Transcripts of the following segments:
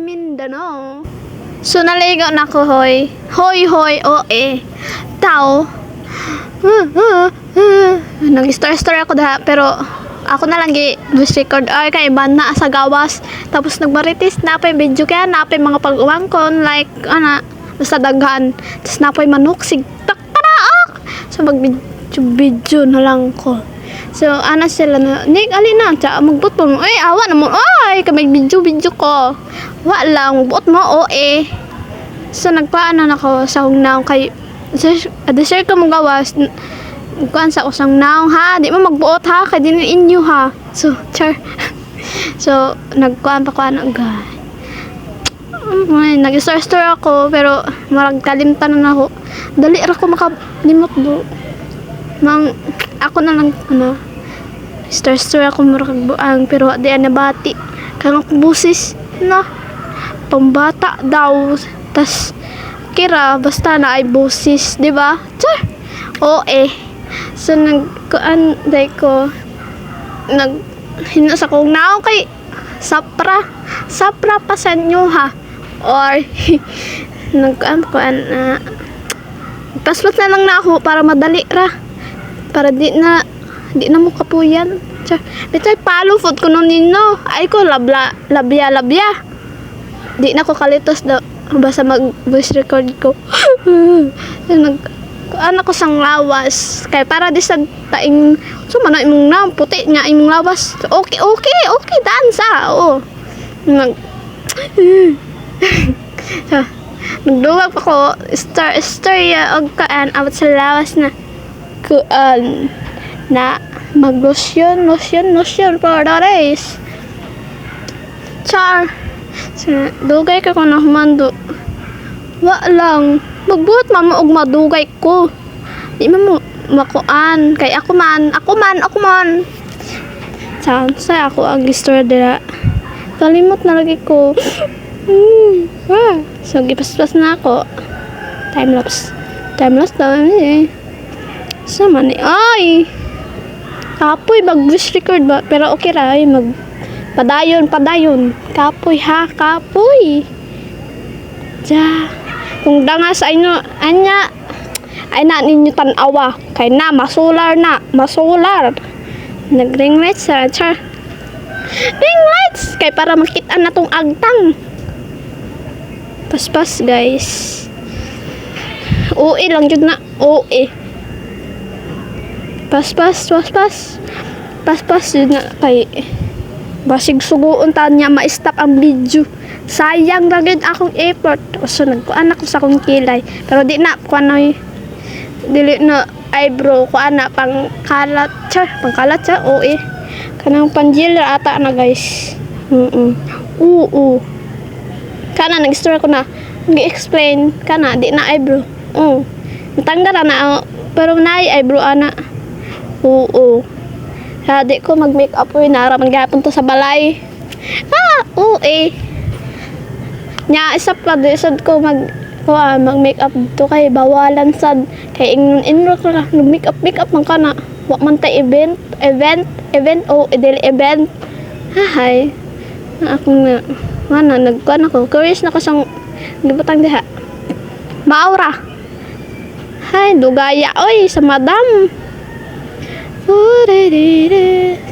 Mindanao. So naligo na ko hoy. Hoy tao. Nag-story ako daha pero ako na lang voice record ay kay ban na sa gawas tapos nagmaritis na pa yung video kaya na pa yung mga pag-uwangkon like basta daghan tapos na pa yung manok sigtak paraak so mag video na lang ko so sila na nig alina tsa magbut mo ay awa na mo ay kay video ko wa lang magbut mo so nagpaano na ko sa hungnaw kay share ko mong gawas kuan sa usang naong ha di mo magbuot ha kay din inyo ha so char so nagkuan pa kuan agad nag-store ako pero marag kalimtan na ako dali ra ko makalimot do mang ako na lang store ako marag buang pero di na bati kang busis na pambata daw tas kira basta na ay busis di ba char so nagkuan day ko hino sa kong naong kay sapra pa sa inyo ha or nagkuan paslot na lang na ako para madali ra para di na mo kapuyan bitay palo food ko nun ninyo ay ko labya di na ko kalitos daw basta mag voice record ko ko sang lawas kay para di sa taing so man imong na puti nya imong lawas okay dansa nagduwag pa ko istorya og kaan abot sa lawas na kuan na mag-lotion for the race char so, dugay ka ko na humando wa lang magbuot mamo og madugay ko di mo makuan kay ako man sa ako ang istorya dira kalimot na lagi ko so gipaspas na ako time lapse daw sa man ay kapoy mag voice record ba pero okay ra mag padayon kapoy kung dangas ay no anya ay na ninyo tanawa kay na masular nag-ring lights char ring lights kay para makita na tong agtang paspas guys lang jud na paspas jud na kay basig suguon ta niya ma-stop ang video sayang lang yun akong effort so nagkuan ako sa akong kilay pero di na kuanoy dili na eyebrow kuan na pangkalat siya kanang panjil ata na guys kana nag-store ko na nag-explain kana di na eyebrow natanggal na pero na eyebrow ana di ko mag-make up naraman gapon to sa balay nya isa pa desod ko mag-make up to kay bawalan sad kay inro ko na mag-make up man kana wa man ta event dili event hay ako na nagkuan ako curious na ko sang gibutang diha maura hay dugaya sa madam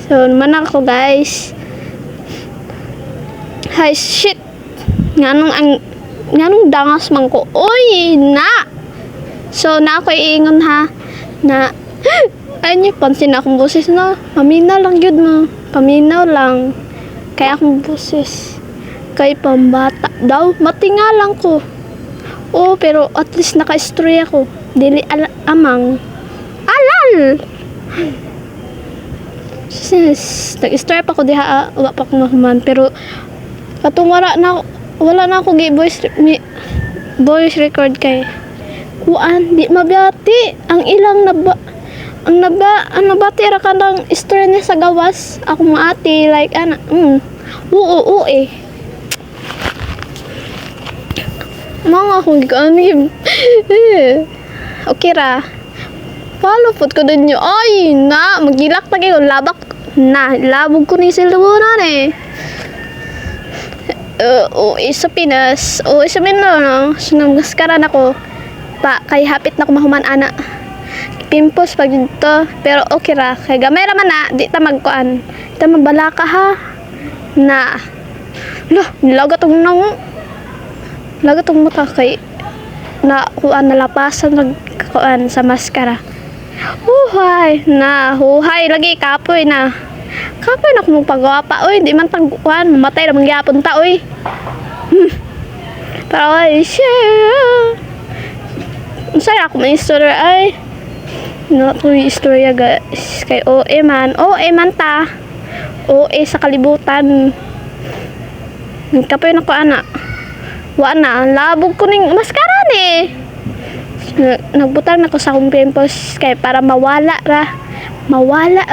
so man ako guys hay shit nganong dangas man ko so na ako iingon ha na ay niyo pansin akong boses na paminaw lang yun mo paminaw lang kaya akong boses kay pambata daw matinga lang ko pero at least naka-istorya ko dili amang alal nag-istorya pa ko diha wala pa ko nahuman pero katong wala na ako voice record kay kuan di mabiyati ang ilang nabati ra ka ng istorya niya sa gawas ako maati like mga akong gikanib okay ra follow food ko din nyo magilak na kayo labog ko ni silunan uwi sa Pinas. Uwi sa Mindanao. So, namaskaran ako. Kay hapit na kumahuman ana. Pimpos pag dito. Pero okay ra. Kay gamay raman na. Di ta magkuan. Di ta mabalaka ha. Na. Lagatong nang. Lagatong mata kay. Na kuan nalapasan nagkuan sa maskara. Huhay lagi kapoy na kung pagwapa oy di man tagkuan mamatay ra mangyapon ta oy pero ay share unsay ako may istorya ay no to istorya guys kay OA man ta OA sa kalibutan kapoy na ko ana wa na labog ko ning maskara ni nagbutang na ko sa akong pimpos kay para mawala ra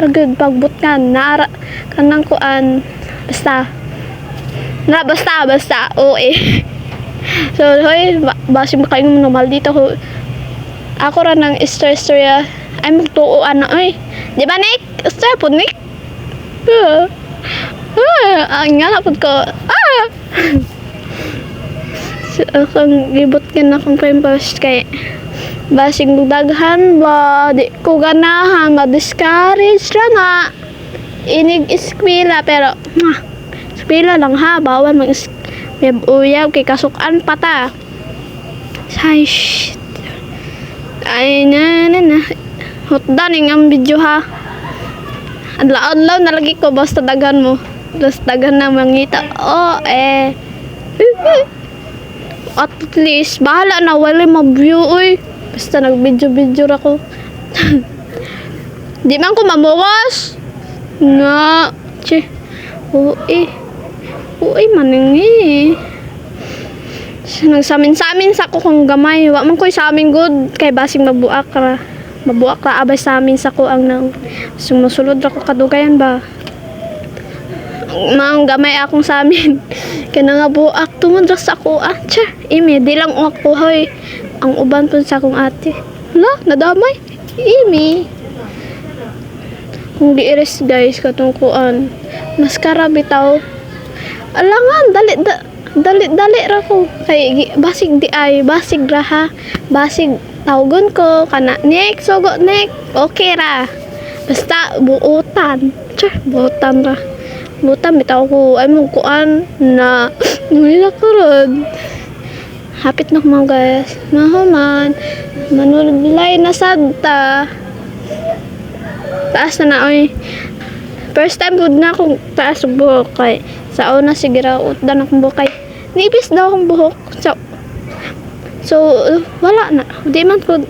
gud pagbutngan nara kanang kuan basta OA so hoy basi makaingon normal dito ko ako ra nang istorya ay magtuo ana oy di ba Nick istorya po Nick ang nga pud ko so akong gibot kan akong pimpos kay basig daghan ba di ko ganahan ma-discourage ra nga inig eskwela pero eskwela lang ha bawal mag uyab kay kasukan pa ta ay na hotdaning ang video ha adlaw na lagi ko basta daghan mo basta daghan na mangita at least bahala na wala ma-view oy basta nag-video ra ko. Di man ko mamuwas. Na. Uy, maningi. So, nagsamin-samin sa ko kung gamay. Wa man ko'y sa amin good. Kay basing mabuak ra. Mabuak ra abay sa amin sa ko ang nang sumusulod ra ko kadugayan ba. Mang gamay akong sa amin. Kaya nga buak tungod ra sa ko. Ime, di lang uwak ko hoy. Ang uban po sa akong ate. Nadamay. Imi. Kung di-iris guys, katungkuan. Maskara bitaw. Alangan, dali ra ko. Kay, basig di ay, basig ra ha. Basig, tawgon ko. Kana, Nick, sogo, Nick. Okay ra. Basta, buutan. Buutan ra. Buutan, bitaw ko. Ay, mungkuan na. Nulila ko ron. Hapit na mga guys. Mahuman. Manulay na sadta. Taas na oy. First time good na akong taas buhok kay. Sa una sige raw utdan akong buhok kay. Nipis daw akong buhok. So wala na. Di man ko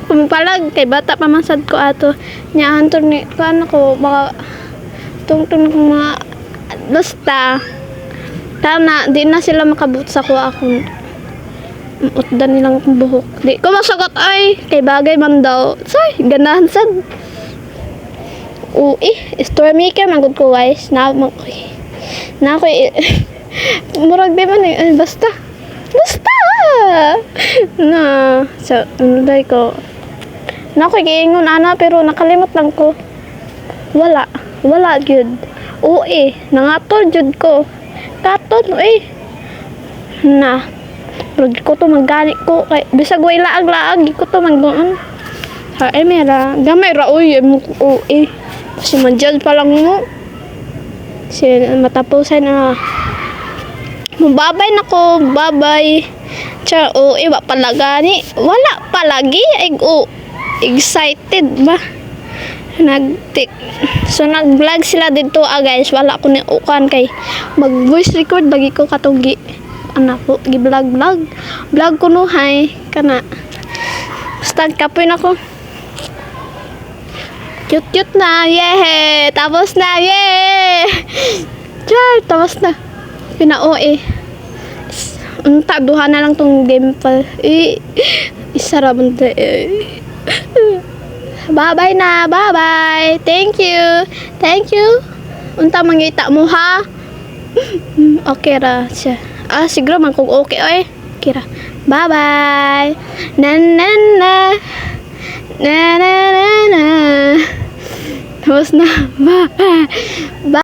kumpalag kay bata pa man sad ko ato. Nya anton ni kan ako baka tungtong kong mga basta. Tama di na sila makabut sa ko akong utdan nilang buhok. Di ko masagot ay kay bagay man daw. Say, ganahan sad. Story maker magud ko guys. Na ko murag di man basta. Na so day ko. Na ko giingon ana pero nakalimot lang ko. Wala gyud. Nangatod jud ko. Katod na Rod ko to magganit ko kay bisag way laag ko to magdoon. Ha mera gamay ra oy kasi manjal pa lang mo. Si matapusan na. Mababay na ko, babay. Wa palagani. Wala palagi ay excited ba. So nag-vlog sila dito guys. Wala ko ni ukan kay mag-voice record bagi ko katugi. Anak ko vlog ko no hay kana stag kapoy na ko cute na tapos na tapos na unta duha na lang tong game pa isara bunta bye thank you unta mangita mo ha okay ra siya siguro man kung okay kira bye na tapos na bye